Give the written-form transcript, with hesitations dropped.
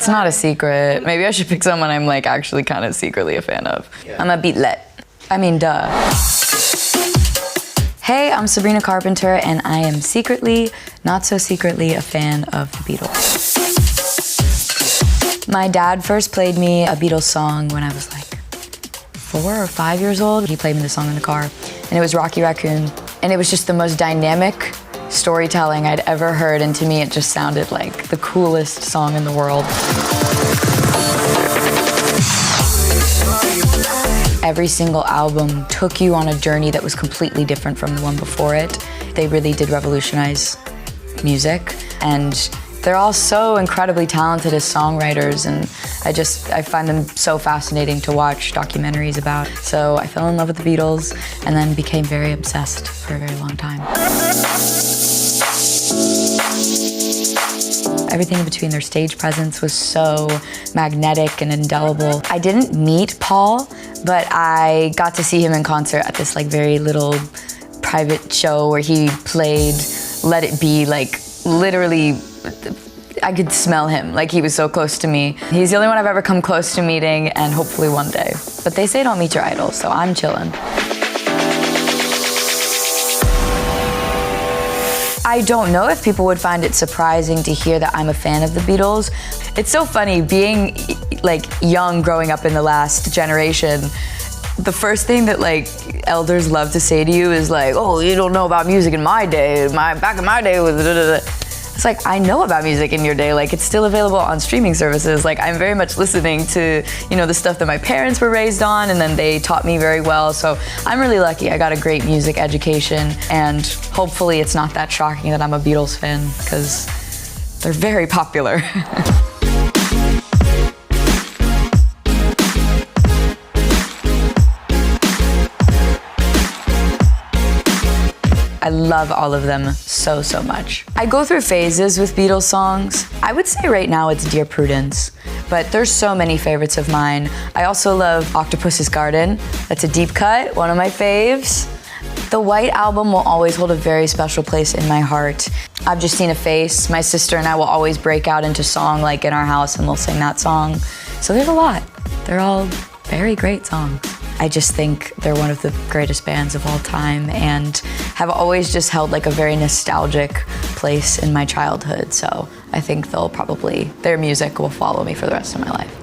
It's not a secret. Maybe I should pick someone I'm like actually kind of secretly a fan of. I'm a Beatlet. I mean, duh. Hey, I'm Sabrina Carpenter, and I am secretly, not so secretly, a fan of the Beatles. My dad first played me a Beatles song when I was like 4 or 5 years old. He played me the song in the car, and it was Rocky Raccoon. And it was just the most dynamic storytelling I'd ever heard, and to me it just sounded like the coolest song in the world. Every single album took you on a journey that was completely different from the one before it. They really did revolutionize music, and they're all so incredibly talented as songwriters, and I find them so fascinating to watch documentaries about. So I fell in love with the Beatles and then became very obsessed for a very long time. Everything in between their stage presence was so magnetic and indelible. I didn't meet Paul, but I got to see him in concert at this like very little private show where he played Let It Be, like literally I could smell him, like he was so close to me. He's the only one I've ever come close to meeting, and hopefully one day. But they say don't meet your idols, so I'm chillin'. I don't know if people would find it surprising to hear that I'm a fan of the Beatles. It's so funny, being like young, growing up in the last generation, the first thing that like elders love to say to you is like, oh, you don't know about music in my day. Back in my day was da-da-da. It's like, I know about music in your day. Like, it's still available on streaming services. Like, I'm very much listening to, you know, the stuff that my parents were raised on, and then they taught me very well. So I'm really lucky. I got a great music education, and hopefully it's not that shocking that I'm a Beatles fan, because they're very popular. I love all of them so, so much. I go through phases with Beatles songs. I would say right now it's Dear Prudence, but there's so many favorites of mine. I also love Octopus's Garden. That's a deep cut, one of my faves. The White Album will always hold a very special place in my heart. I've Just Seen a Face. My sister and I will always break out into song like in our house, and we'll sing that song. So there's a lot. They're all very great songs. I just think they're one of the greatest bands of all time, and have always just held like a very nostalgic place in my childhood. So I think their music will follow me for the rest of my life.